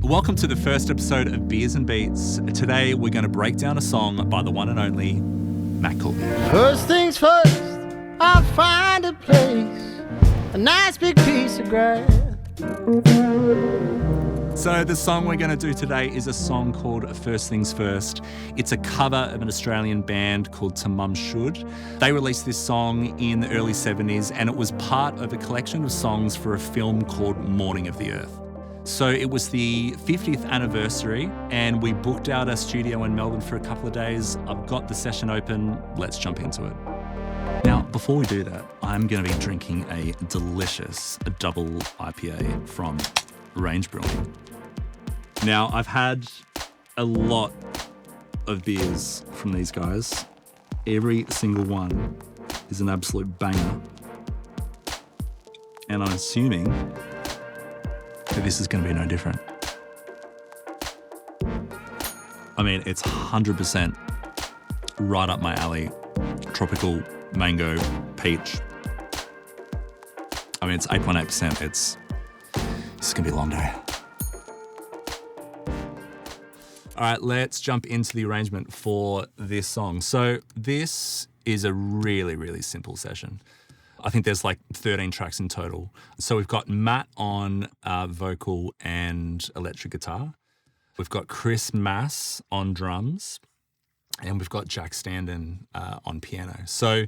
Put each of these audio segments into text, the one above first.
Welcome to the first episode of Beers and Beats. Today we're going to break down a song by the one and only Matt Corby. First things first, I'll find a place, a nice big piece of grass. So the song we're going to do today is a song called First Things First. It's a cover of an Australian band called Tamam Shud. They released this song in the early 70s and it was part of a collection of songs for a film called Morning of the Earth. So it was the 50th anniversary and we booked out a studio in Melbourne for a couple of days. I've got the session open. Let's jump into it. Now, before we do that, I'm going to be drinking a delicious double IPA from Range Brewing. Now, I've had a lot of beers from these guys. Every single one is an absolute banger. And I'm assuming that this is going to be no different. I mean, it's 100% right up my alley. Tropical, mango, peach. I mean, it's 8.8%. This is going to be a long day. All right, let's jump into the arrangement for this song. So this is a really, really simple session. I think there's like 13 tracks in total. So we've got Matt on vocal and electric guitar. We've got Chris Mass on drums. And we've got Jack Standen on piano. So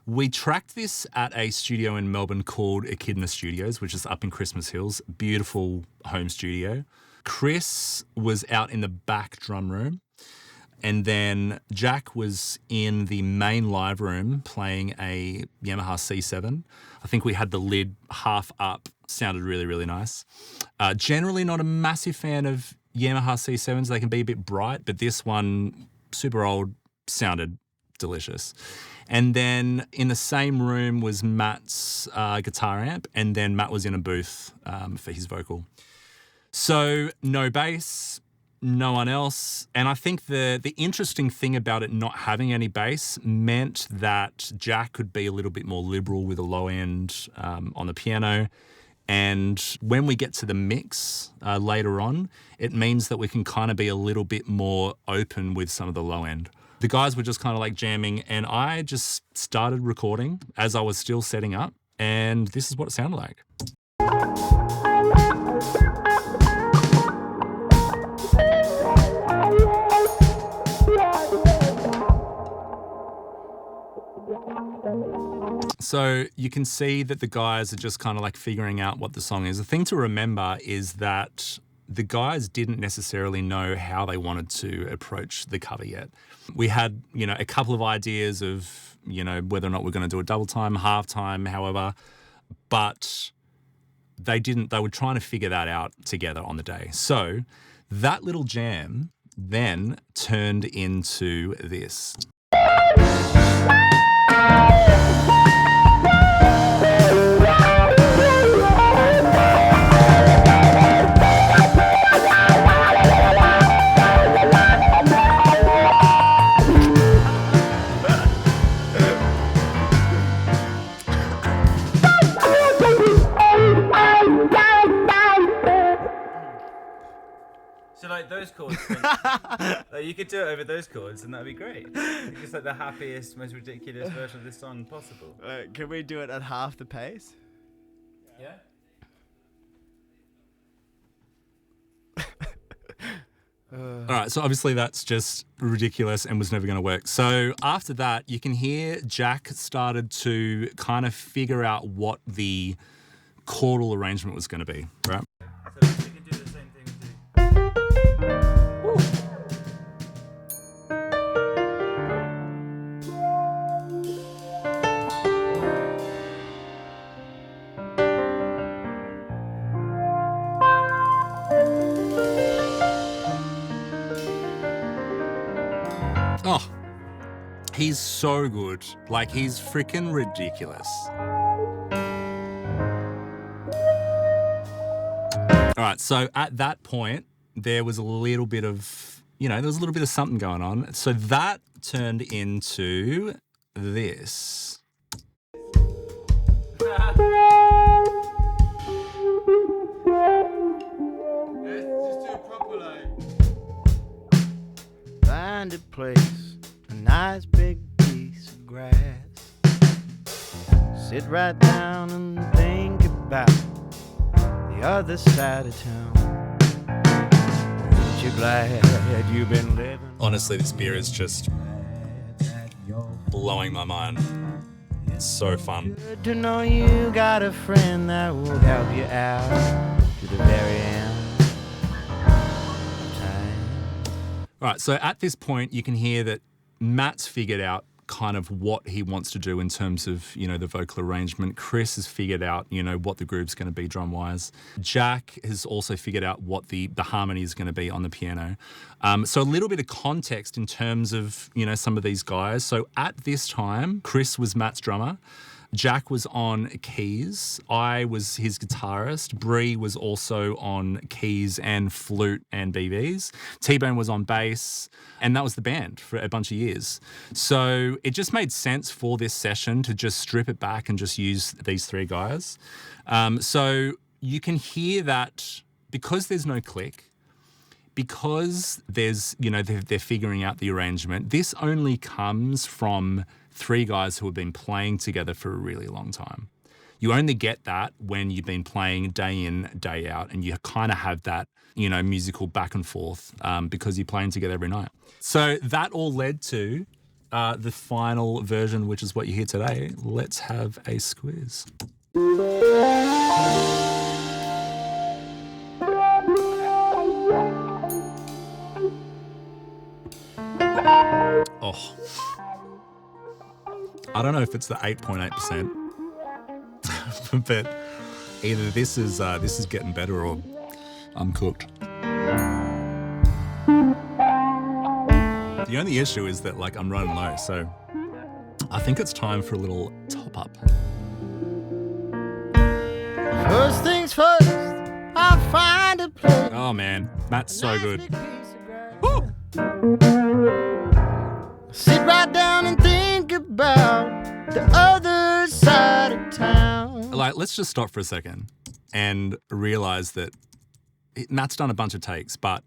we tracked this at a studio in Melbourne called Echidna Studios, which is up in Christmas Hills. Beautiful home studio. Chris was out in the back drum room. And then Jack was in the main live room playing a Yamaha C7. I think we had the lid half up. Sounded really, really nice. Generally not a massive fan of Yamaha C7s. They can be a bit bright, but this one, super old, sounded delicious. And then in the same room was Matt's guitar amp, and then Matt was in a booth for his vocal. So no bass, no one else. And I think the interesting thing about it not having any bass meant that Jack could be a little bit more liberal with a low end on the piano. And when we get to the mix later on, it means that we can kind of be a little bit more open with some of the low end. The guys were just kind of like jamming and I just started recording as I was still setting up. And this is what it sounded like. So you can see that the guys are just kind of like figuring out what the song is. The thing to remember is that the guys didn't necessarily know how they wanted to approach the cover yet. We had, a couple of ideas of, whether or not we're going to do a double time, half time, however, but they were trying to figure that out together on the day. So that little jam then turned into this. So like those chords, like you could do it over those chords and that'd be great. It's just like the happiest, most ridiculous version of this song possible. Can we do it at half the pace? Yeah? All right, so obviously that's just ridiculous and was never going to work. So after that, you can hear Jack started to kind of figure out what the chordal arrangement was going to be, right? So we can do the same thing too. Oh, he's so good. Like, he's freaking ridiculous. All right, so at that point, there was a little bit of, there was a little bit of something going on. So that turned into this. Just do find a place, a nice big piece of grass. Sit right down and think about the other side of town. Ain't you glad you've been living? Honestly, this beer is just blowing my mind. It's so fun. Good to know you got a friend that will help you out to the very end of time. All right, so at this point, you can hear that Matt's figured out kind of what he wants to do in terms of, the vocal arrangement. Chris has figured out, what the groove's going to be drum-wise. Jack has also figured out what the harmony is going to be on the piano. So a little bit of context in terms of, some of these guys. So at this time, Chris was Matt's drummer. Jack was on keys. I was his guitarist. Bree was also on keys and flute and BBs. T-Bone was on bass. And that was the band for a bunch of years. So it just made sense for this session to just strip it back and just use these three guys. So you can hear that because there's no click, because there's, they're figuring out the arrangement, this only comes from three guys who have been playing together for a really long time. You only get that when you've been playing day in, day out, and you kind of have that, musical back and forth because you're playing together every night. So that all led to the final version, which is what you hear today. Let's have a squiz. Oh. I don't know if it's the 8.8%, but either this is getting better or I'm cooked. The only issue is that I'm running low, so I think it's time for a little top up. First things first, I'll find a place. Oh man, Matt's so good. Woo! Sit right down and think about the other side of town. Let's just stop for a second and realize that Matt's done a bunch of takes, but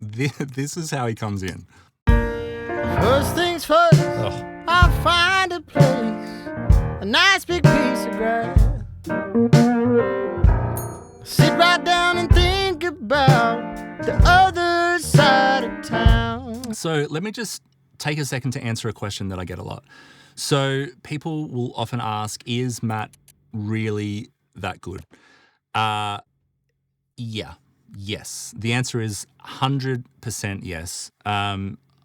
this is how he comes in. First things first, I'll find a place, a nice big piece of grass. Sit right down and think about the other side of town. So let me just take a second to answer a question that I get a lot. So people will often ask, is Matt really that good? Yes. The answer is 100% yes.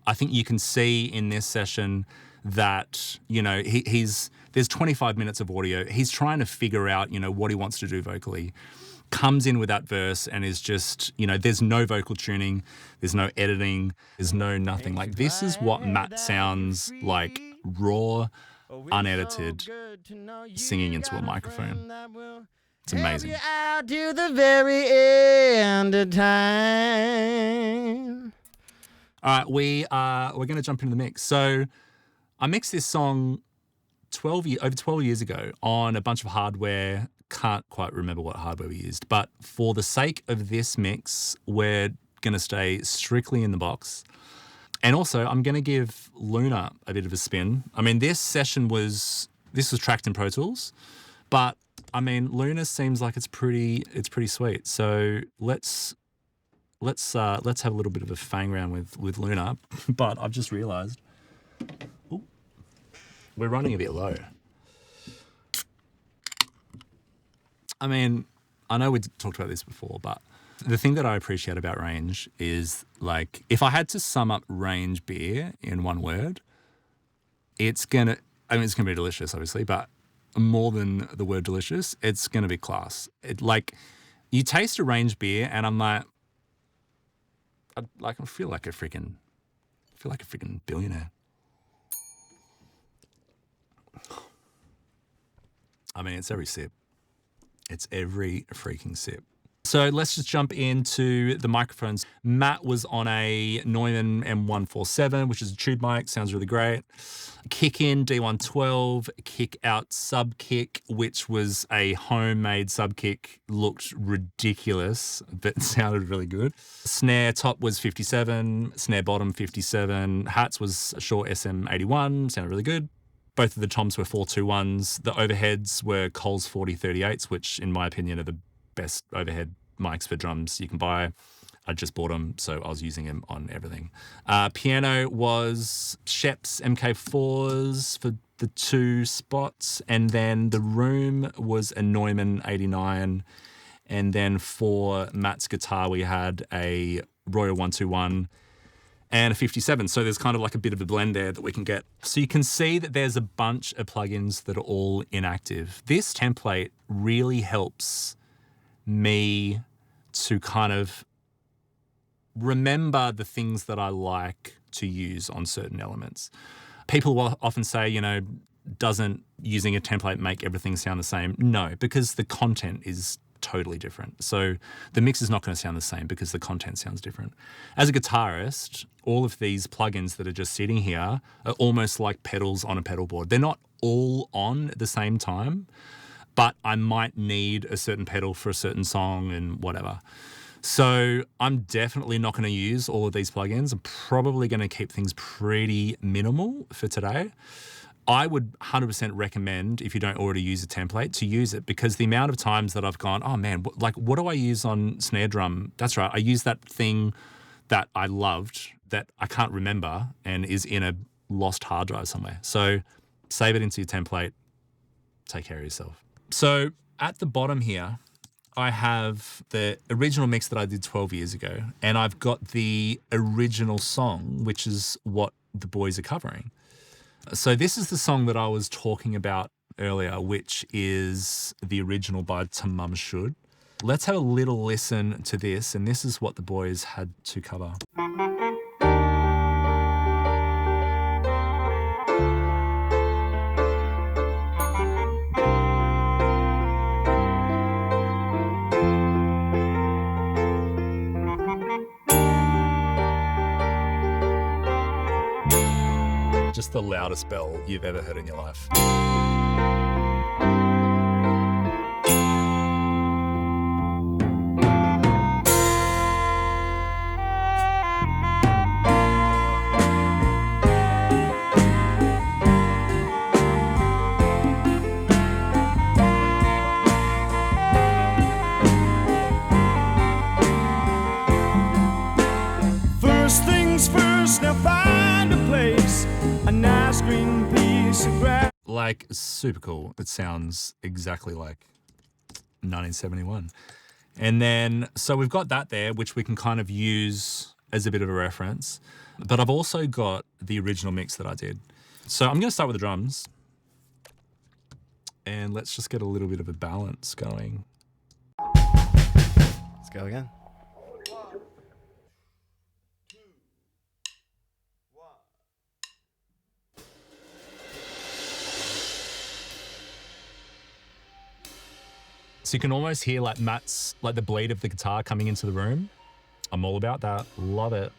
I think you can see in this session that, there's 25 minutes of audio. He's trying to figure out, what he wants to do vocally. Comes in with that verse and is just, there's no vocal tuning, there's no editing, there's no nothing. This is what Matt sounds like, raw, unedited, singing into a microphone. It's amazing. Out to the very end of time. All right, we're going to jump into the mix. So I mixed this song over 12 years ago on a bunch of hardware. Can't quite remember what hardware we used, but for the sake of this mix, we're going to stay strictly in the box. And also, I'm going to give Luna a bit of a spin. I mean, this was tracked in Pro Tools, but I mean, Luna seems like it's pretty sweet. So let's have a little bit of a fang round with Luna. But I've just realised, we're running a bit low. I mean, I know we talked about this before, but the thing that I appreciate about Range is, if I had to sum up Range beer in one word, it's gonna be delicious, obviously, but more than the word delicious, it's gonna be class. You taste a Range beer, and I'm I feel like a freaking billionaire. I mean, it's every sip. It's every freaking sip. So let's just jump into the microphones. Matt was on a Neumann M147, which is a tube mic, sounds really great. Kick in D112, kick out sub kick, which was a homemade sub kick, looked ridiculous, but sounded really good. Snare top was 57, snare bottom 57, hats was a short SM81, sounded really good. Both of the toms were 421s. The overheads were Coles 4038s, which in my opinion are the best overhead mics for drums you can buy. I just bought them, so I was using them on everything. Piano was Shep's MK4s for the 2 spots, and then the room was a Neumann 89, and then for Matt's guitar we had a Royal 121 and a 57. So there's kind of like a bit of a blend there that we can get. So you can see that there's a bunch of plugins that are all inactive. This template really helps me to kind of remember the things that I like to use on certain elements. People will often say, you know, doesn't using a template make everything sound the same? No, because the content is totally different. So the mix is not going to sound the same because the content sounds different. As a guitarist, all of these plugins that are just sitting here are almost like pedals on a pedal board. They're not all on at the same time, but I might need a certain pedal for a certain song and whatever. So I'm definitely not going to use all of these plugins. I'm probably going to keep things pretty minimal for today. I would 100% recommend, if you don't already use a template, to use it, because the amount of times that I've gone, oh man, what do I use on snare drum? That's right, I use that thing that I loved that I can't remember and is in a lost hard drive somewhere. So save it into your template, take care of yourself. So at the bottom here, I have the original mix that I did 12 years ago, and I've got the original song, which is what the boys are covering. So this is the song that I was talking about earlier, which is the original by Tamam Shud. Let's have a little listen to this, and this is what the boys had to cover. Just the loudest bell you've ever heard in your life. First things first, now find a place, a nice green piece of grass. Like, super cool. It sounds exactly like 1971. And then, so we've got that there, which we can kind of use as a bit of a reference. But I've also got the original mix that I did. So I'm going to start with the drums. And let's just get a little bit of a balance going. Let's go again. So you can almost hear like Matt's, like the bleed of the guitar coming into the room. I'm all about that. Love it.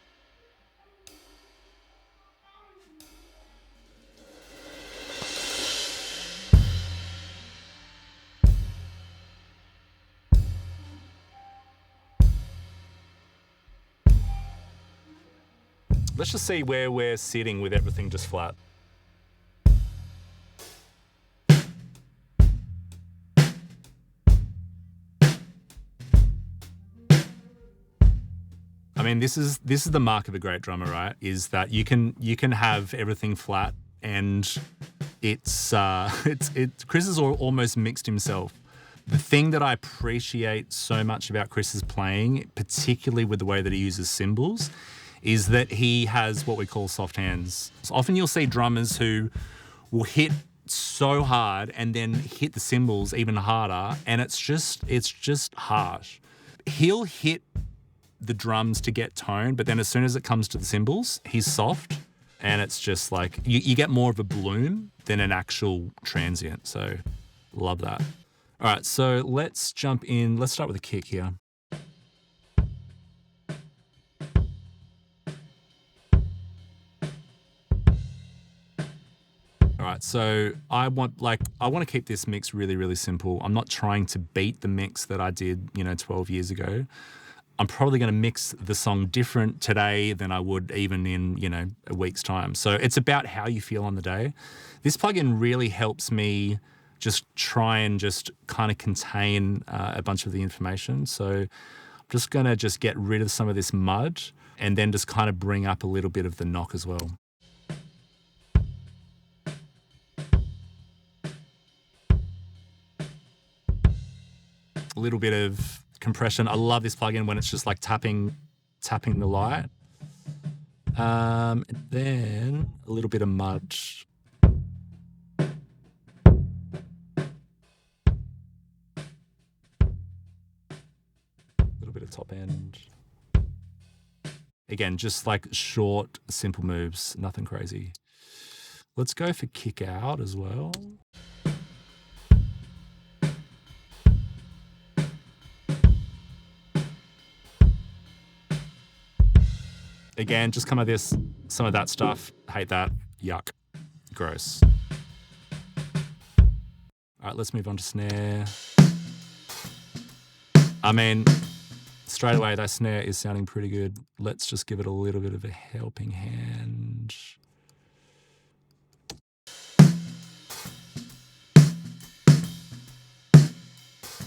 Let's just see where we're sitting with everything just flat. I mean, this is the mark of a great drummer, right? Is that you can have everything flat, and it's Chris has almost mixed himself. The thing that I appreciate so much about Chris's playing, particularly with the way that he uses cymbals, is that he has what we call soft hands. So often you'll see drummers who will hit so hard and then hit the cymbals even harder, and it's just harsh. He'll hit the drums to get tone, but then as soon as it comes to the cymbals, he's soft, and it's just like you get more of a bloom than an actual transient. So love that. All right, so let's jump in. Let's start with a kick here. right, so I want to keep this mix really, really simple. I'm not trying to beat the mix that I did, 12 years ago. I'm probably going to mix the song different today than I would even in, a week's time. So it's about how you feel on the day. This plugin really helps me just try and just kind of contain a bunch of the information. So I'm just going to just get rid of some of this mud and then just kind of bring up a little bit of the knock as well. A little bit of compression. I love this plugin when it's just like tapping the light. Then a little bit of mud. A little bit of top end. Again, just like short, simple moves, nothing crazy. Let's go for kick out as well. Again, just some of that stuff. Hate that. Yuck. Gross. All right, let's move on to snare. I mean, straight away, that snare is sounding pretty good. Let's just give it a little bit of a helping hand.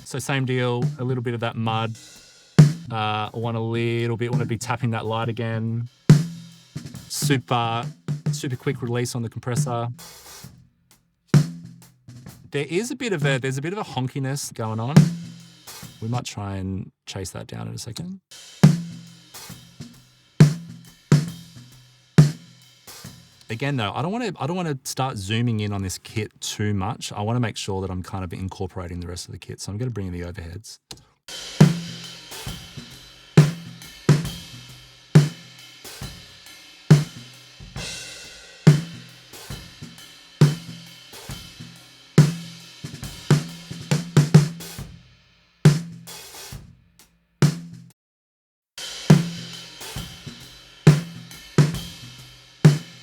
So same deal, a little bit of that mud. I want to be tapping that light again. Super quick release on the compressor. There's a bit of a honkiness going on. We might try and chase that down in a second. Again though, I don't want to start zooming in on this kit too much. I want to make sure that I'm kind of incorporating the rest of the kit. So I'm going to bring in the overheads.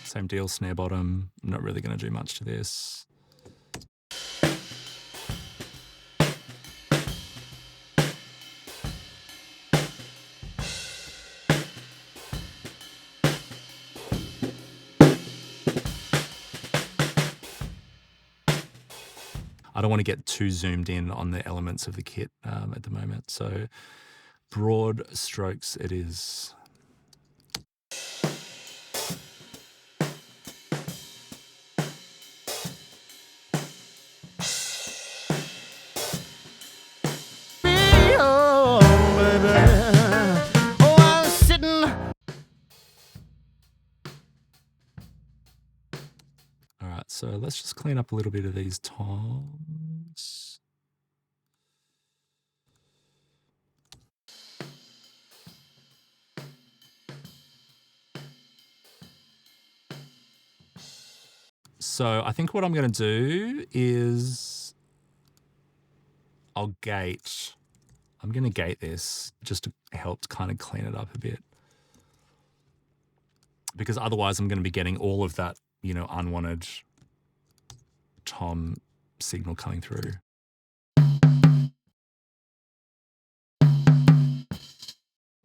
Same deal, snare bottom. I'm not really going to do much to this. I don't want to get too zoomed in on the elements of the kit at the moment. So broad strokes it is. So let's just clean up a little bit of these toms. So I think what I'm going to do is I'm going to gate this just to help kind of clean it up a bit. Because otherwise I'm going to be getting all of that, unwanted tom signal coming through.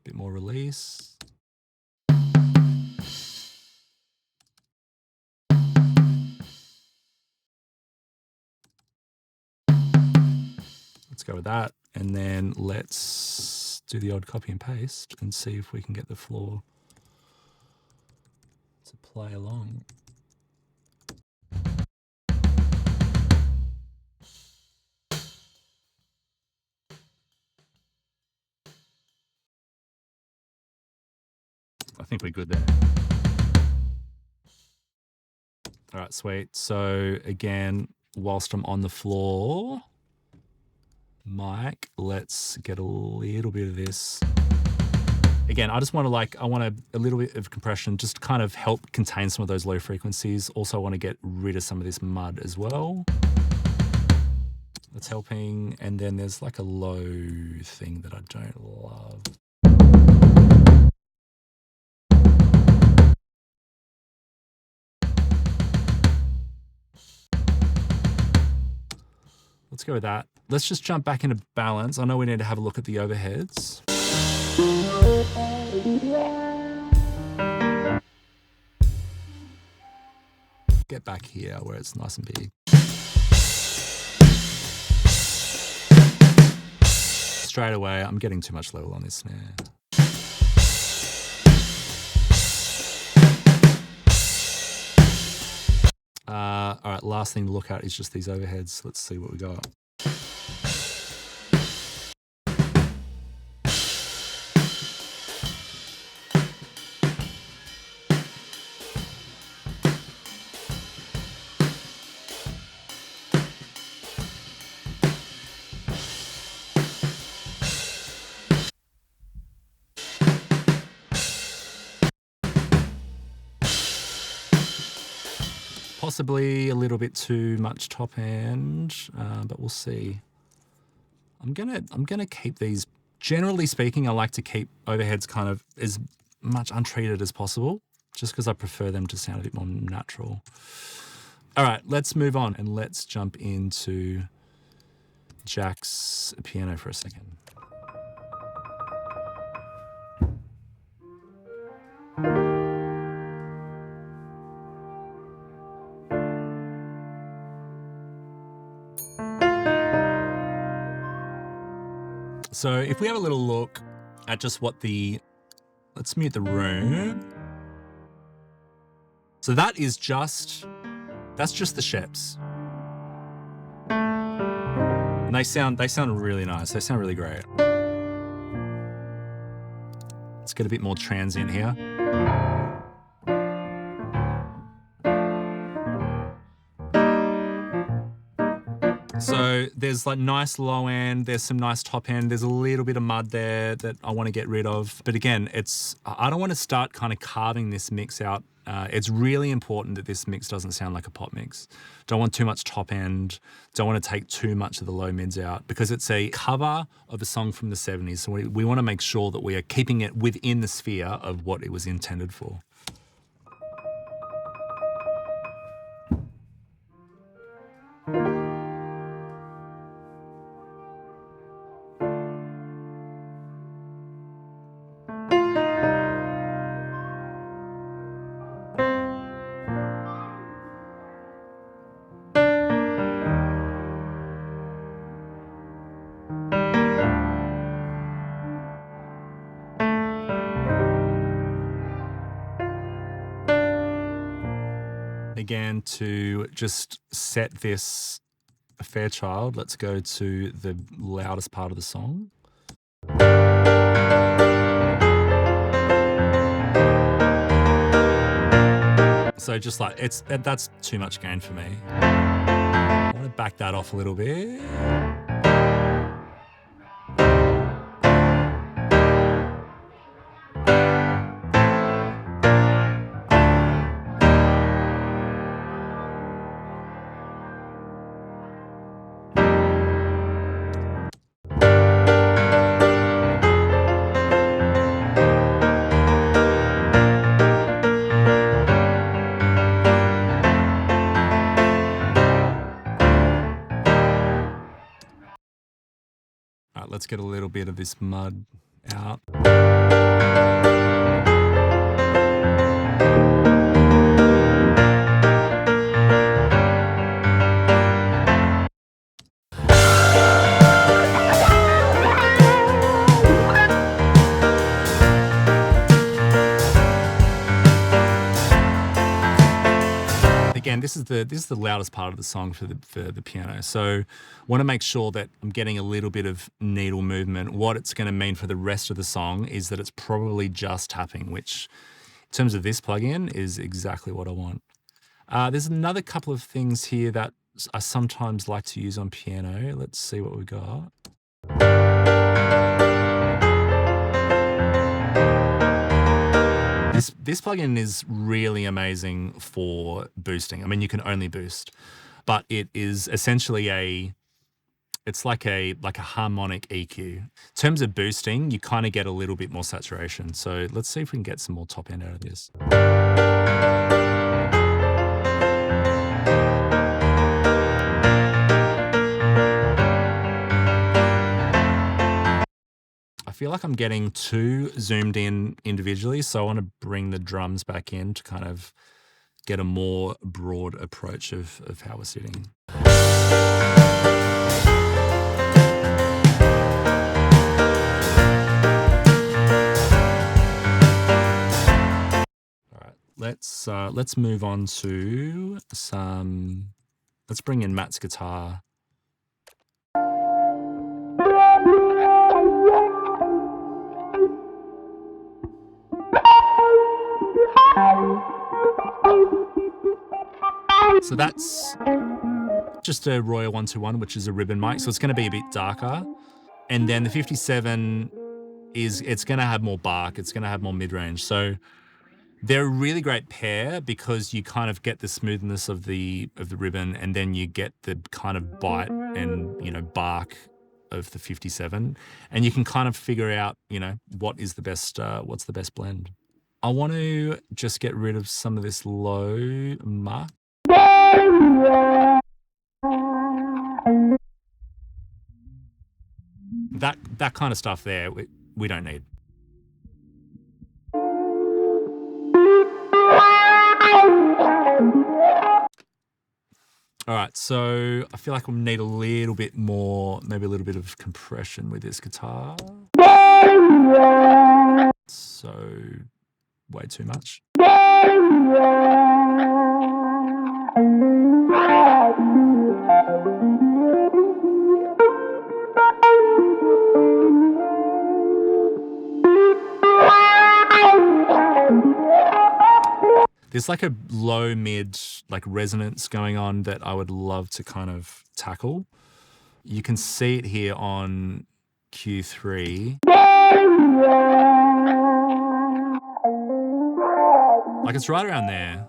Bit more release. Let's go with that. And then let's do the odd copy and paste and see if we can get the floor to play along. I think we're good there. All right, sweet. So again, whilst I'm on the floor, mic, let's get a little bit of this. Again, I just want to I want a little bit of compression just to kind of help contain some of those low frequencies. Also, I want to get rid of some of this mud as well. That's helping. And then there's like a low thing that I don't love. Let's go with that. Let's just jump back into balance. I know we need to have a look at the overheads. Get back here where it's nice and big. Straight away, I'm getting too much level on this snare. All right, last thing to look at is just these overheads. Let's see what we got. Possibly a little bit too much top end, but we'll see. I'm gonna keep these. Generally speaking, I like to keep overheads kind of as much untreated as possible, just because I prefer them to sound a bit more natural. All right, let's move on and let's jump into Jack's piano for a second. So if we have a little look at just what let's mute the room. So that's just the sheps. And they sound really nice. They sound really great. Let's get a bit more transient here. So there's like nice low end, there's some nice top end, there's a little bit of mud there that I want to get rid of. But again, I don't want to start kind of carving this mix out. It's really important that this mix doesn't sound like a pop mix. Don't want too much top end, don't want to take too much of the low mids out because it's a cover of a song from the 70s. So we want to make sure that we are keeping it within the sphere of what it was intended for. Again, to just set this a Fairchild, let's go to the loudest part of the song. So just like, that's too much gain for me. I want to back that off a little bit. Let's get a little bit of this mud out. Again, this is the loudest part of the song for the piano. So want to make sure that I'm getting a little bit of needle movement. What it's going to mean for the rest of the song is that it's probably just tapping, which in terms of this plugin is exactly what I want. There's another couple of things here that I sometimes like to use on piano. Let's see what we got. This plugin is really amazing for boosting. I mean, you can only boost, but it is essentially it's like a harmonic EQ. In terms of boosting, you kind of get a little bit more saturation. So let's see if we can get some more top end out of this. feel like I'm getting too zoomed in individually, so I want to bring the drums back in to kind of get a more broad approach of how we're sitting. All right, let's move on to some. Let's bring in Matt's guitar. So that's just a Royal 121, which is a ribbon mic, so it's going to be a bit darker. And then the 57 it's going to have more bark, it's going to have more mid-range. So they're a really great pair because you kind of get the smoothness of the ribbon, and then you get the kind of bite and, you know, bark of the 57, and you can kind of figure out, you know, what's the best blend. I want to just get rid of some of this low muck. That kind of stuff there, we don't need. All right, so I feel like we need a little bit more, maybe a little bit of compression with this guitar. So, way too much. There's like a low mid like resonance going on that I would love to kind of tackle. You can see it here on Q3. Like it's right around there.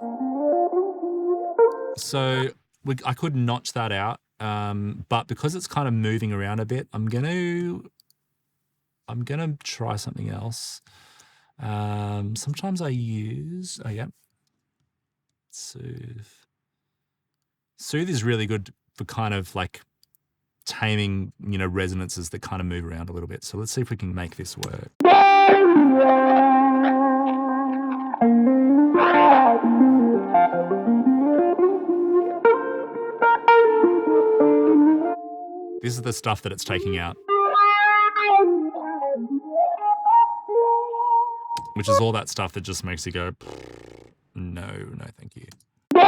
So I could notch that out, but because it's kind of moving around a bit, I'm gonna try something else. Sometimes I use Soothe. Soothe is really good for kind of like taming, you know, resonances that kind of move around a little bit. So let's see if we can make this work. This is the stuff that it's taking out, which is all that stuff that just makes you go, no, thank you. All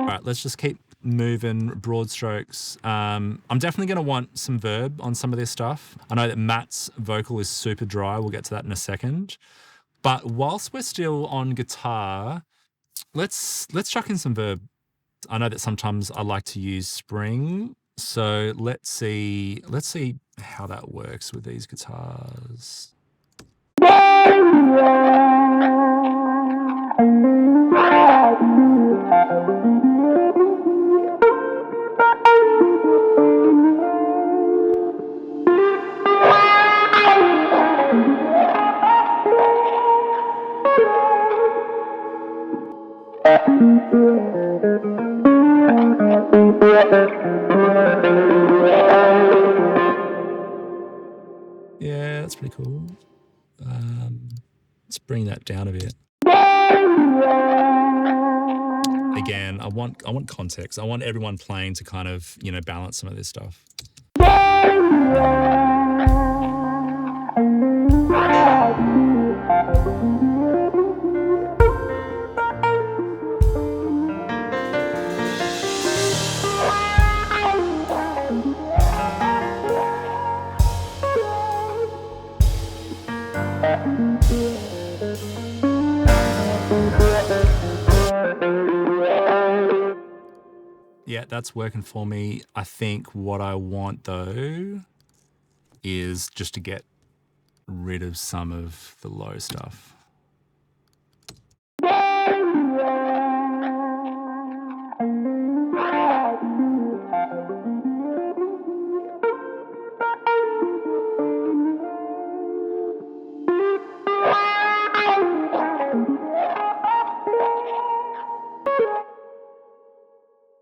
right, let's just keep moving, broad strokes. I'm definitely going to want some verb on some of this stuff. I know that Matt's vocal is super dry. We'll get to that in a second. But whilst we're still on guitar, let's chuck in some verb. I know that sometimes I like to use spring. So let's see how that works with these guitars. Yeah, that's pretty cool. Let's bring that down a bit. Again, I want context. I want everyone playing to kind of, you know, balance some of this stuff. Yeah, that's working for me. I think what I want though is just to get rid of some of the low stuff.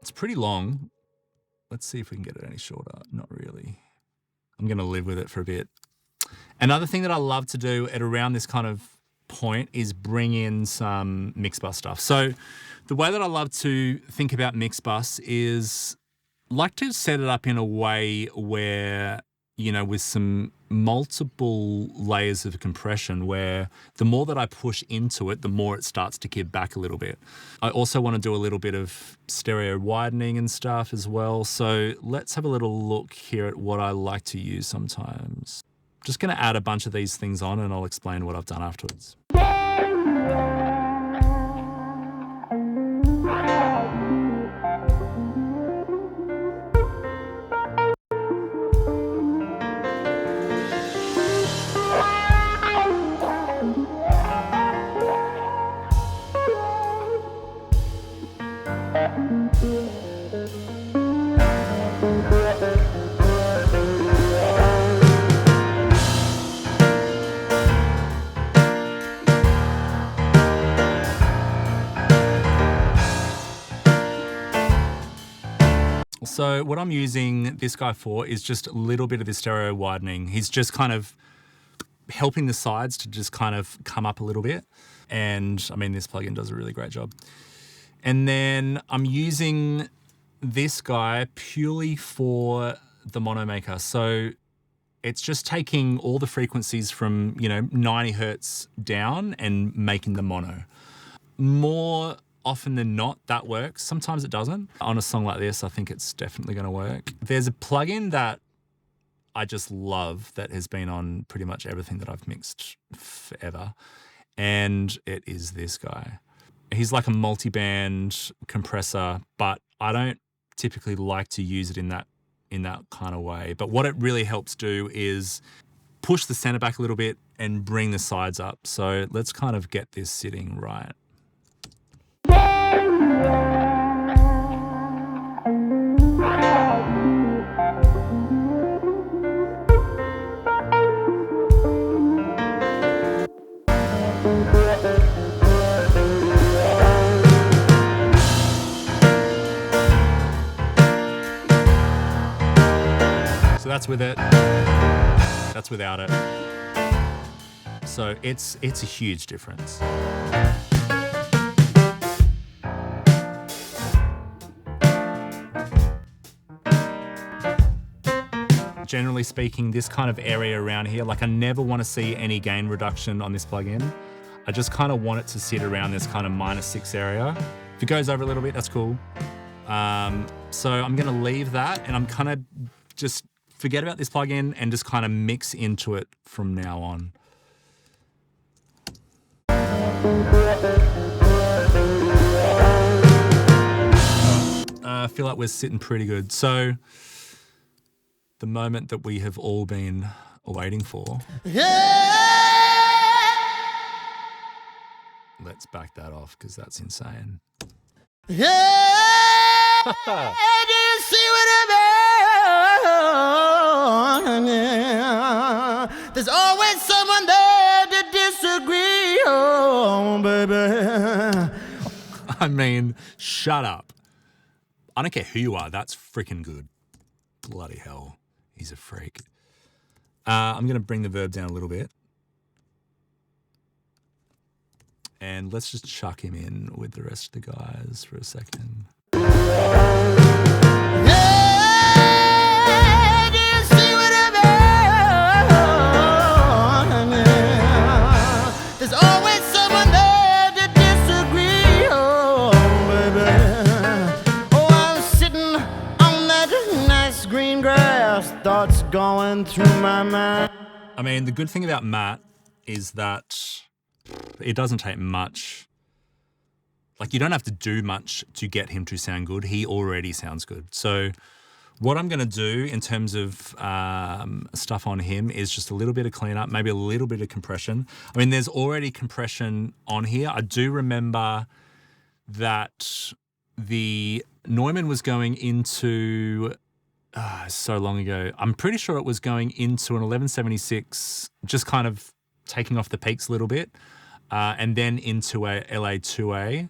It's pretty long. Let's see if we can get it any shorter. Not really. I'm going to live with it for a bit. Another thing that I love to do at around this kind of point is bring in some mix bus stuff. So the way that I love to think about mix bus is like to set it up in a way where, you know, with some multiple layers of compression where the more that I push into it, the more it starts to give back a little bit. I also want to do a little bit of stereo widening and stuff as well. So let's have a little look here at what I like to use sometimes. Just going to add a bunch of these things on and I'll explain what I've done afterwards. So what I'm using this guy for is just a little bit of the stereo widening. He's just kind of helping the sides to just kind of come up a little bit. And I mean, this plugin does a really great job. And then I'm using this guy purely for the mono maker. So it's just taking all the frequencies from, 90 hertz down and making them mono. More often than not, that works. Sometimes it doesn't. On a song like this, I think it's definitely going to work. There's a plugin that I just love that has been on pretty much everything that I've mixed forever, and it is this guy. He's like a multi-band compressor, but I don't typically like to use it in that kind of way. But what it really helps do is push the center back a little bit and bring the sides up. So let's kind of get this sitting right. So that's with it. That's without it. So it's a huge difference. Generally speaking, this kind of area around here, like I never want to see any gain reduction on this plugin. I just kind of want it to sit around this kind of -6 area. If it goes over a little bit, that's cool. So I'm going to leave that and I'm kind of just forget about this plugin and just kind of mix into it from now on. I feel like we're sitting pretty good. So the moment that we have all been waiting for. Let's back that off because that's insane. Do you see what I mean? There's always someone there to disagree, oh baby. I mean, shut up. I don't care who you are, that's freaking good. Bloody hell. He's a freak. I'm going to bring the verb down a little bit. And let's just chuck him in with the rest of the guys for a second. There's always someone there to disagree, oh baby. Oh, I'm sitting on that nice green grass, thoughts going through my mind. I mean, the good thing about Matt is that it doesn't take much. Like, you don't have to do much to get him to sound good. He already sounds good. So what I'm going to do in terms of stuff on him is just a little bit of cleanup, maybe a little bit of compression. I mean, there's already compression on here. I do remember that the Neumann was going into, so long ago, I'm pretty sure it was going into an 1176, just kind of taking off the peaks a little bit, and then into a LA2A.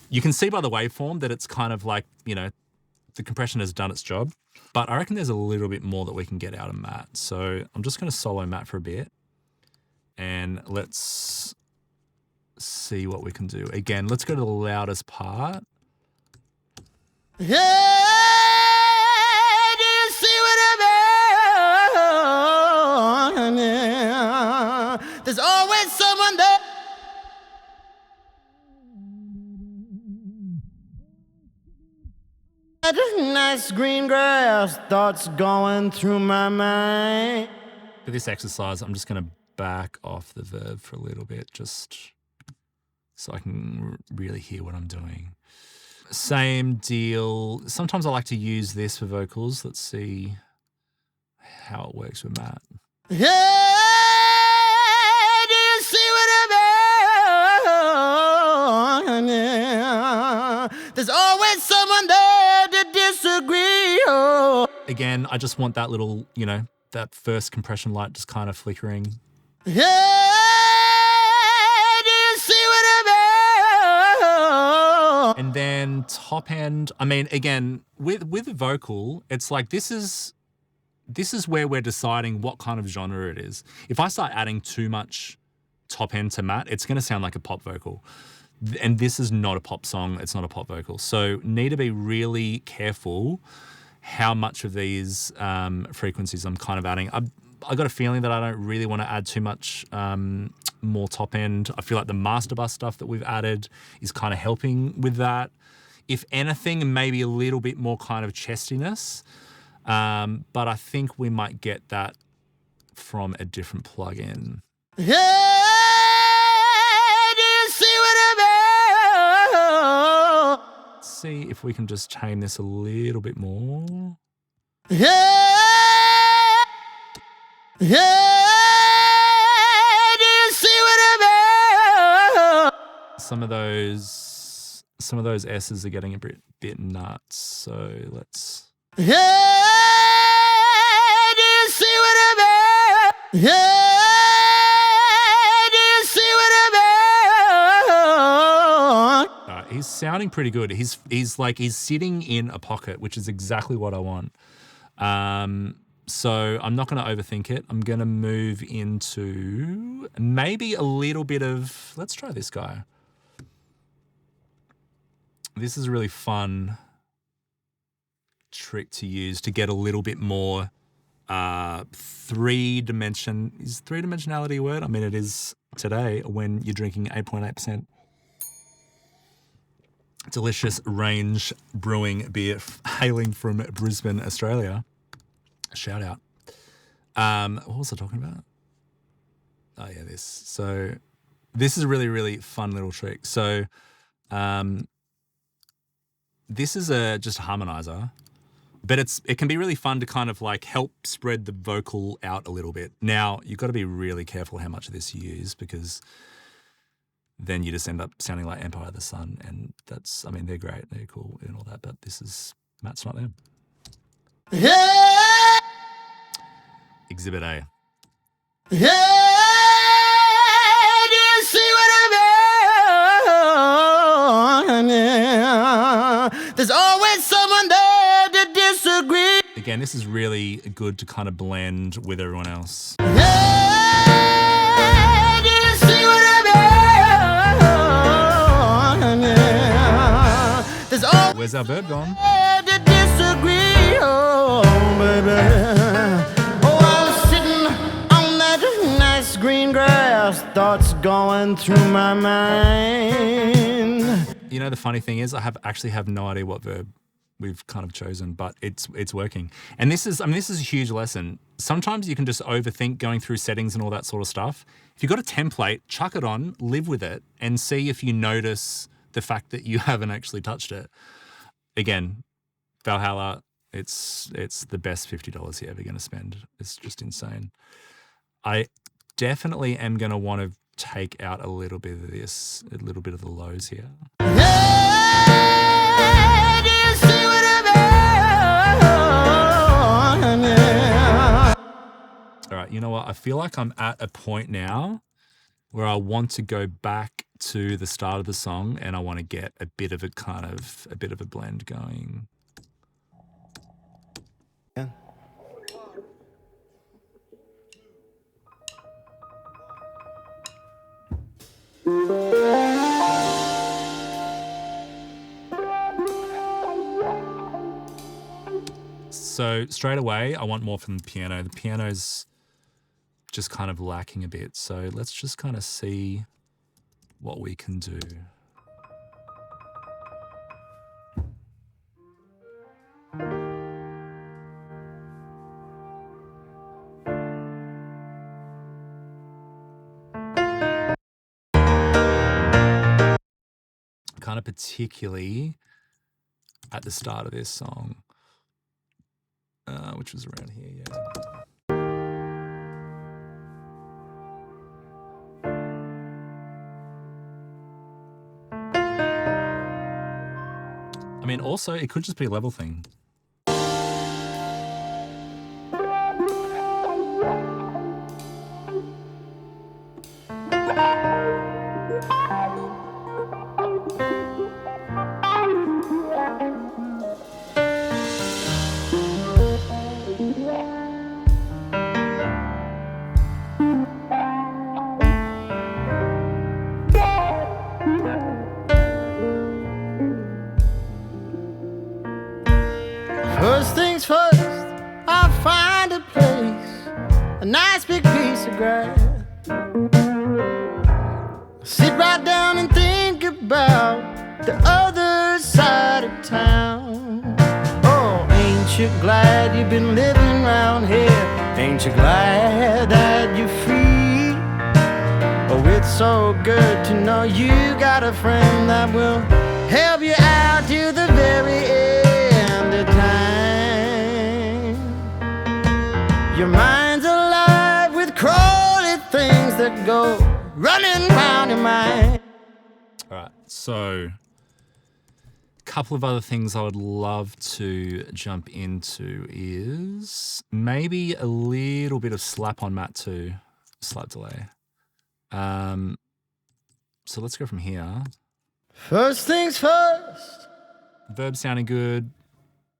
You can see by the waveform that it's kind of like, the compression has done its job. But I reckon there's a little bit more that we can get out of Matt. So I'm just going to solo Matt for a bit. And let's see what we can do. Again, let's go to the loudest part. Hey, do you see what I mean? Yeah. There's always someone there. Nice green grass, thoughts going through my mind. For this exercise, I'm just going to back off the verb for a little bit, just so I can really hear what I'm doing. Same deal. Sometimes I like to use this for vocals. Let's see how it works with Matt. Hey, do you see what I mean? Yeah. There's always someone there to disagree. Oh. Again, I just want that little, that first compression light just kind of flickering. Hey, do you see what I mean? And then top end, I mean, again, with the vocal, it's like this is where we're deciding what kind of genre it is. If I start adding too much top end to Matt, it's going to sound like a pop vocal. And this is not a pop song. It's not a pop vocal. So need to be really careful how much of these frequencies I'm kind of adding. I got a feeling that I don't really want to add too much more top end. I feel like the master bus stuff that we've added is kind of helping with that. If anything, maybe a little bit more kind of chestiness. But I think we might get that from a different plugin. Hey, do you see what I mean? Let's see if we can just tame this a little bit more. Hey, do you see what I mean? Some of those S's are getting a bit nuts. So let's. Hey, do you see what I mean? Hey, do you see what I mean? He's sounding pretty good. He's sitting in a pocket, which is exactly what I want. So I'm not going to overthink it. I'm going to move into maybe a little bit of, let's try this guy. This is a really fun trick to use to get a little bit more is three-dimensionality a word? I mean, it is today when you're drinking 8.8% delicious range brewing beer hailing from Brisbane, Australia. Shout out. What was I talking about? Oh yeah, this. So this is a really, really fun little trick. So this is just a harmonizer, but it can be really fun to kind of like help spread the vocal out a little bit. Now, you've got to be really careful how much of this you use, because then you just end up sounding like Empire of the Sun, and they're great, they're cool and all that, but Matt's not them. Hey, Exhibit A. hey, do you see what I mean? There's always someone there to disagree. Again, this is really good to kind of blend with everyone else. Hey, do you see what I mean? There's always Where's our verb gone? to disagree, oh baby. Oh, I'm sitting on that nice green grass, thoughts going through my mind. You know, the funny thing is, I actually have no idea what verb we've kind of chosen, but it's working. And this is a huge lesson. Sometimes you can just overthink going through settings and all that sort of stuff. If you've got a template, chuck it on, live with it, and see if you notice the fact that you haven't actually touched it. Again, Valhalla, it's the best $50 you're ever going to spend. It's just insane. I definitely am going to want to take out a little bit of this, a little bit of the lows here. Hey, do you see what I mean? All right, you know what? I feel like I'm at a point now where I want to go back to the start of the song, and I want to get a bit of a blend going. So straight away, I want more from the piano. The piano's just kind of lacking a bit. So let's just kind of see what we can do. Kind of particularly at the start of this song, which was around here, yeah. I mean, also, it could just be a level thing. First things first, I'll find a place, a nice big piece of grass. Sit right down and think about the other side of town. Oh, ain't you glad you've been living round here? Ain't you glad that you're free? Oh, it's so good to know you got a friend that will help you out to the very end of time. Your mind's alive with crawly things that go running round your mind. All right, so a couple of other things I would love to jump into is maybe a little bit of slap on Matt too, slap delay. So let's go from here. First things first. Verb sounding good.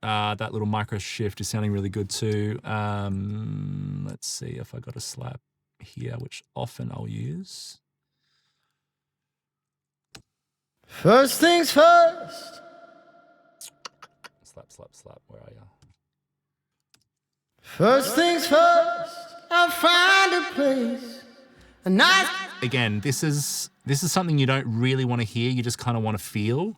That little micro shift is sounding really good too. Let's see if I got a slap here, which often I'll use. First things first. Slap, slap, slap. Where are you? First things first. I'll find a place, a nice. Again, this is something you don't really want to hear. You just kind of want to feel.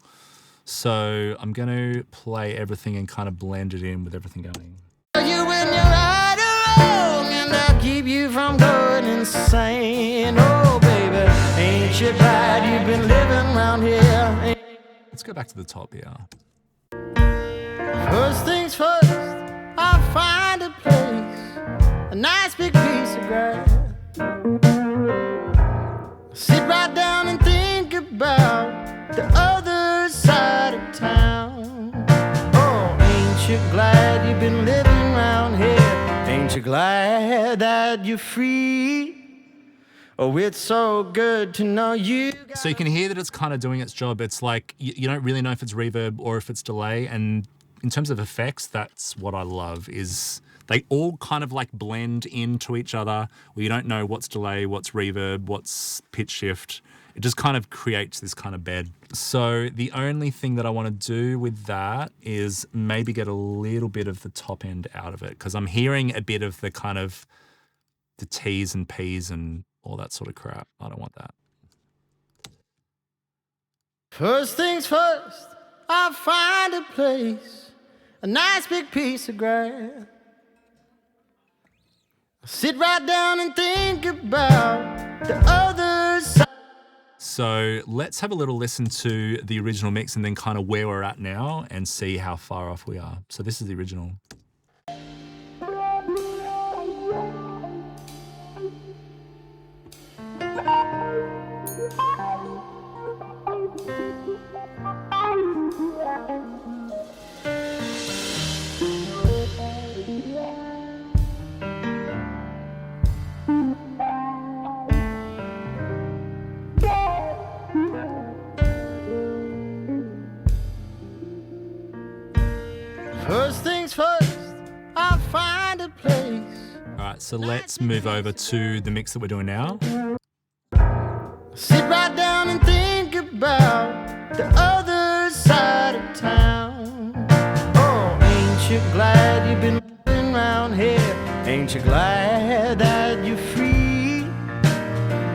So I'm going to play everything and kind of blend it in with everything going. You when you're right or wrong, and I'll keep you from going insane. Oh, baby, ain't you glad you've been living around here? Let's go back to the top here. First things first, I'll find a place, a nice big piece of grass. Sit right down and think about the other side of town. Oh, ain't you glad you've been living around here? Ain't you glad that you're free? Oh, it's so good to know you. So you can hear that it's kind of doing its job. It's like you don't really know if it's reverb or if it's delay. And in terms of effects, that's what I love, is they all kind of like blend into each other where you don't know what's delay, what's reverb, what's pitch shift. It just kind of creates this kind of bed. So the only thing that I want to do with that is maybe get a little bit of the top end out of it, because I'm hearing a bit of the kind of the T's and P's and all that sort of crap. I don't want that. First things first, I'll find a place, a nice big piece of grass. Sit right down and think about the other side. So let's have a little listen to the original mix and then kind of where we're at now and see how far off we are. So this is the original. First things first, I'll find a place. All right, so let's move over to the mix that we're doing now. Sit Sit right down and think about the other side of town. Oh, ain't you glad you've been living around here? Ain't you glad that you're free?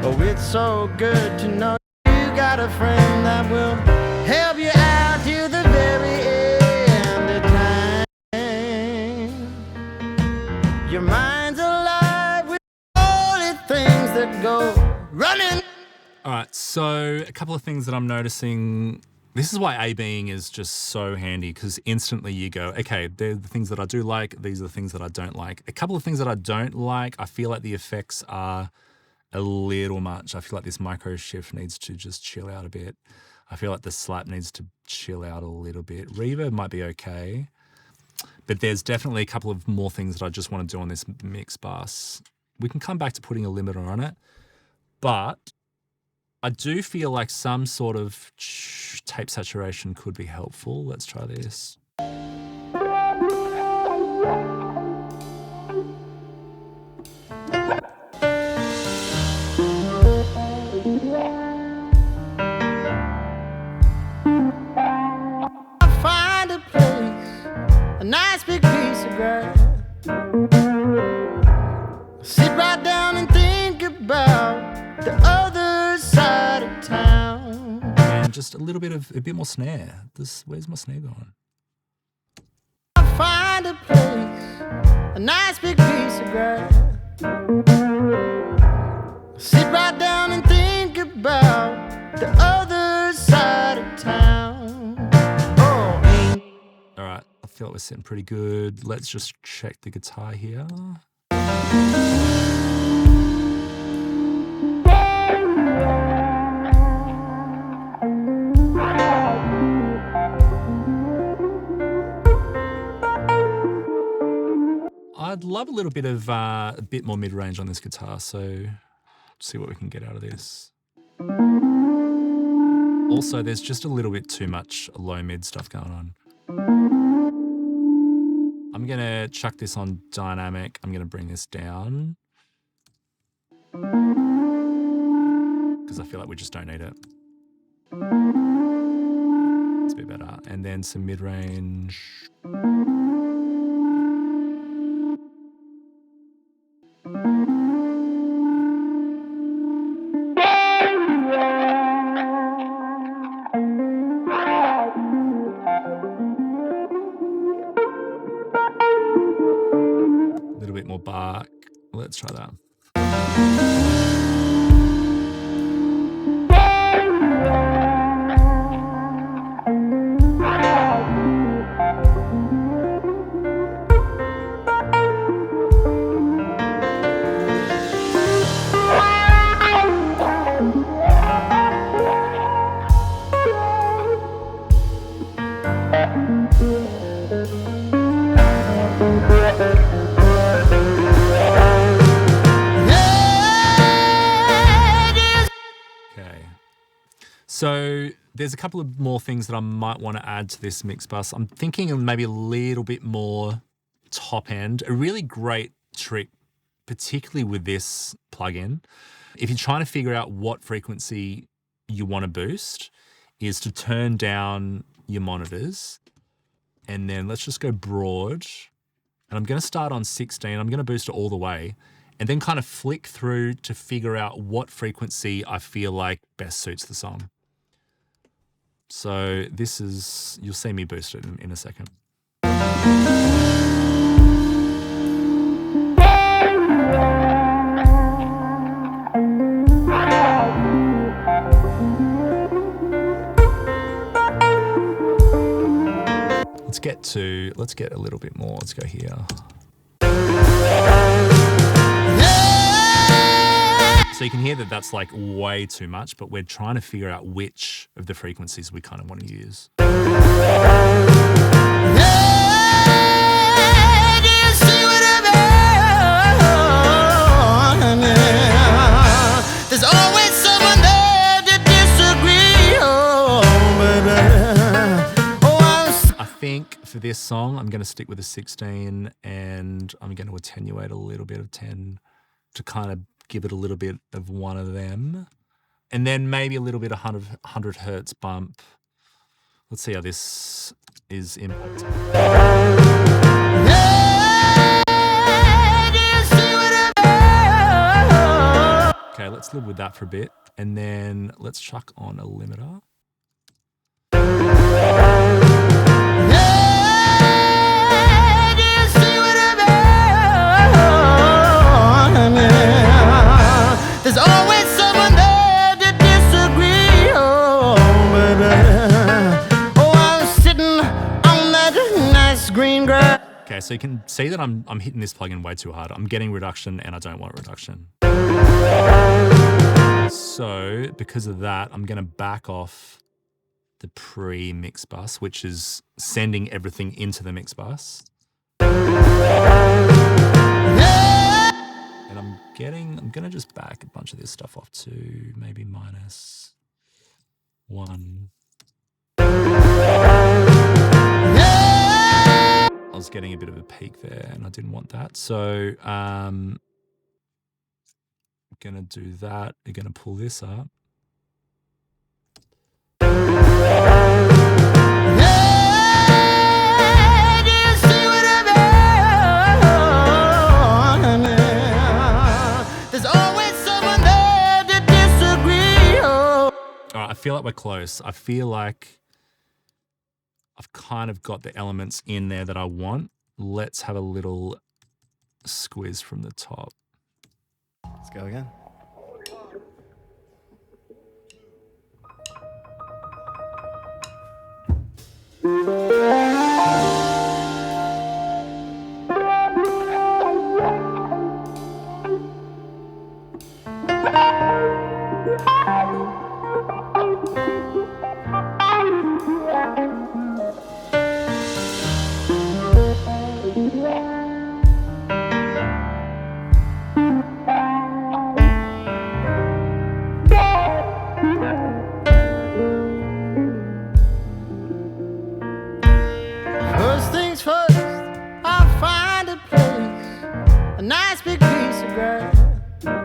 Oh, it's so good to know you got a friend that will help you out to the very end of time. Your mind's alive with all the things that go running. All right, so a couple of things that I'm noticing. This is why A-Being is just so handy, because instantly you go, okay, they're the things that I do like, these are the things that I don't like. A couple of things that I don't like, I feel like the effects are a little much. I feel like this micro shift needs to just chill out a bit. I feel like the slap needs to chill out a little bit. Reverb might be okay, but there's definitely a couple of more things that I just want to do on this mix bus. We can come back to putting a limiter on it, but I do feel like some sort of tape saturation could be helpful. Let's try this. Find a place, a nice big piece of grass. Sit right down and think about the other side of town. And just a bit more snare. Where's my snare going? Find a place, a nice big piece of grass. Sit right down and think about the other side of town. Oh, All right, I feel like we're sitting pretty good. Let's just check the guitar here. I'd love a little bit of a bit more mid-range on this guitar, so see what we can get out of this. Also, there's just a little bit too much low mid stuff going on. I'm gonna chuck this on dynamic. I'm gonna bring this down because I feel like we just don't need it. It's a bit better. And then some mid-range. A little bit more bark. Let's try that. Okay. So there's a couple of more things that I might want to add to this mix bus. I'm thinking of maybe a little bit more top end. A really great trick, particularly with this plugin, if you're trying to figure out what frequency you want to boost, is to turn down your monitors, and then let's just go broad. And I'm going to start on 16. I'm going to boost it all the way, and then kind of flick through to figure out what frequency I feel like best suits the song. So this is, you'll see me boost it in a second. Let's get a little bit more. Let's go here. So you can hear that that's like way too much, but we're trying to figure out which of the frequencies we kind of want to use. There's always someone there to disagree. Oh, baby. Oh, I think for this song, I'm going to stick with a 16, and I'm going to attenuate a little bit of 10 to kind of give it a little bit of one of them. and then maybe a little bit of 100 hertz bump. Let's see how this is impacted. Okay, let's live with that for a bit. And then let's chuck on a limiter. There's always someone there to disagree. Oh, baby. Oh, I'm sitting on that nice green grass. Okay, so you can see that I'm hitting this plugin way too hard. I'm getting reduction and I don't want reduction. So because of that, I'm going to back off the pre-mix bus, which is sending everything into the mix bus. And I'm going to just back a bunch of this stuff off to maybe -1. I was getting a bit of a peak there and I didn't want that. So I'm going to do that. We're going to pull this up. I feel like we're close. I feel like I've kind of got the elements in there that I want. Let's have a little squeeze from the top. Let's go again. First things first, I'll find a place, a nice big piece of grass. I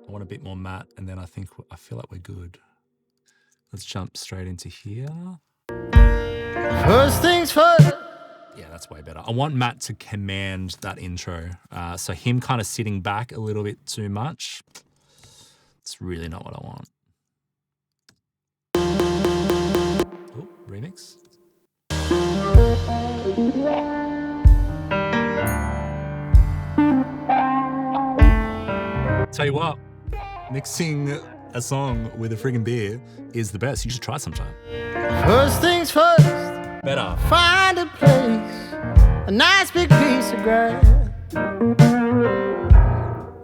want a bit more matte, and then I feel like we're good. Let's jump straight into here. First things first. Yeah, that's way better. I want Matt to command that intro. So him kind of sitting back a little bit too much. It's really not what I want. Oh, remix. Tell you what, mixing a song with a friggin' beer is the best. You should try sometime. First things first. Better. Find a place, a nice big piece of grass.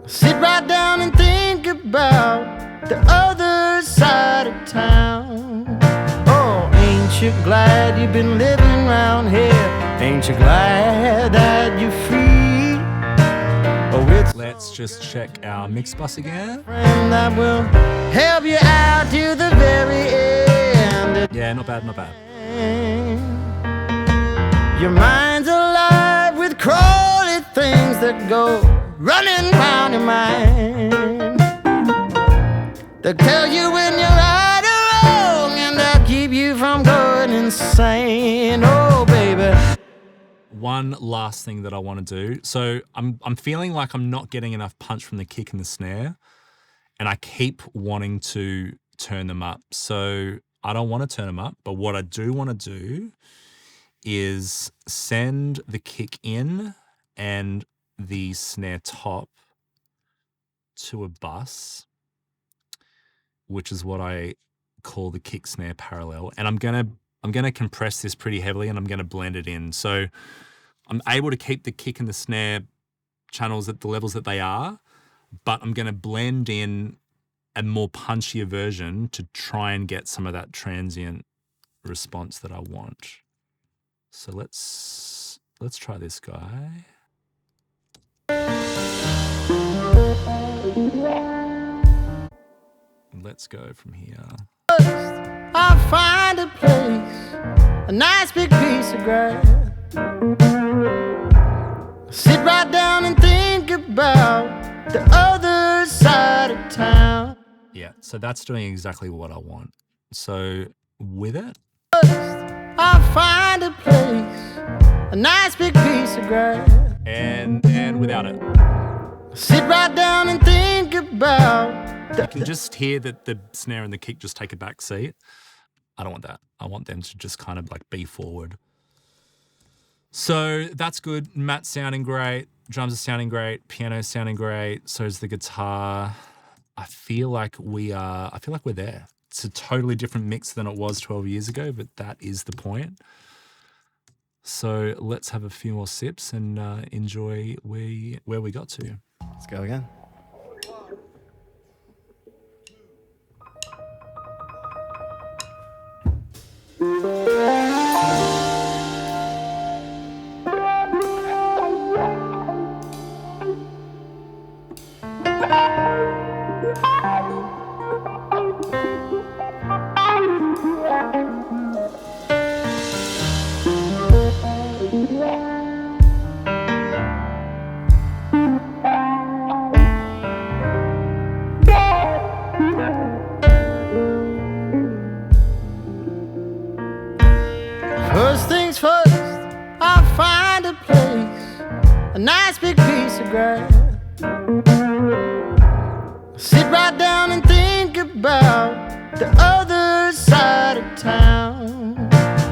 Sit right down and think about the other side of town. Oh, ain't you glad you've been living round here? Ain't you glad that you're free? Oh, it's Let's just check our mix bus again. a friend that will help you out to the very end. Yeah, not bad, not bad. Your mind's alive with crawly things that go running round your mind. They'll tell you when you're right or wrong, and they'll keep you from going insane. Oh, baby. One last thing that I want to do. So I'm feeling like I'm not getting enough punch from the kick and the snare, and I keep wanting to turn them up. So I don't want to turn them up, but what I do want to do is send the kick in and the snare top to a bus, which is what I call the kick snare parallel. And I'm gonna compress this pretty heavily, and I'm gonna blend it in. So I'm able to keep the kick and the snare channels at the levels that they are, but I'm gonna blend in a more punchier version to try and get some of that transient response that I want. So let's try this guy. And let's go from here. I'll find a place, a nice big piece of grass. Sit right down and think about the other side of town. Yeah, So that's doing exactly what I want. So with it, I'll find a place, a nice big piece of grass. and without it. Sit right down and think about You can just hear that the snare and the kick just take a back seat. I don't want that. I want them to just kind of like be forward. So that's good. Matt's sounding great. Drums are sounding great. Piano's sounding great. So is the guitar. I feel like we're there. It's a totally different mix than it was 12 years ago, but that is the point. So let's have a few more sips and enjoy where we got to. Let's go again. First things first, I'll find a place, a nice big piece of grass. Sit right down and think about the other side of town.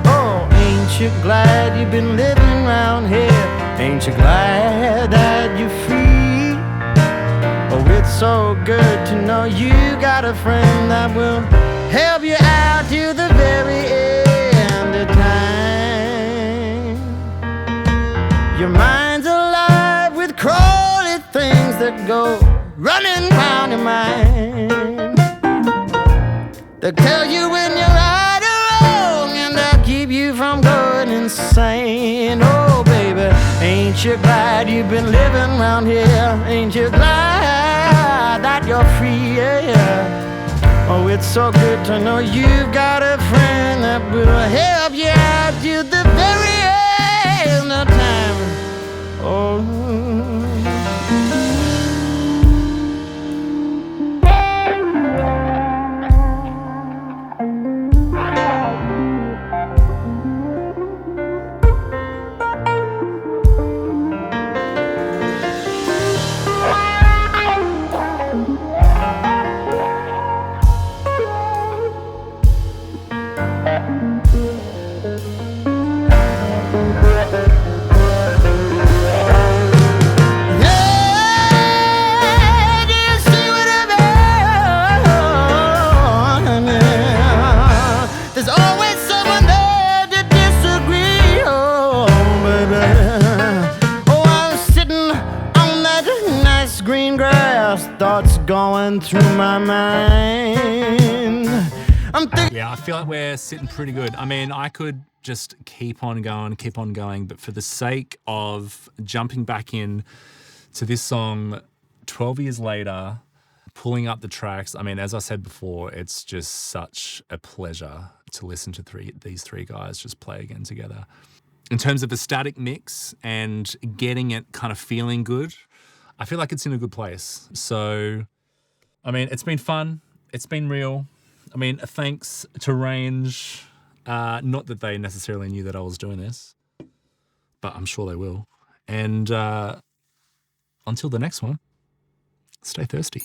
Oh, ain't you glad you've been living round here? Ain't you glad that you're free? Oh, it's so good to know you got a friend that will help you out to the very end of time. Your mind's alive with crawly things that go running round your mind. They'll tell you when you're right or wrong, and they'll keep you from going insane. Oh, baby, ain't you glad you've been living round here? Ain't you glad that you're free? Yeah. Oh, it's so good to know you've got a friend that will help you out to the very end of time. Oh. Thoughts going through my mind. Yeah, I feel like we're sitting pretty good. I mean, I could just keep on going, but for the sake of jumping back in to this song 12 years later, pulling up the tracks, I mean, as I said before, it's just such a pleasure to listen to these three guys just play again together. In terms of a static mix and getting it kind of feeling good, I feel like it's in a good place. So, I mean, it's been fun. It's been real. I mean, thanks to Range. Not that they necessarily knew that I was doing this, but I'm sure they will. And until the next one, stay thirsty.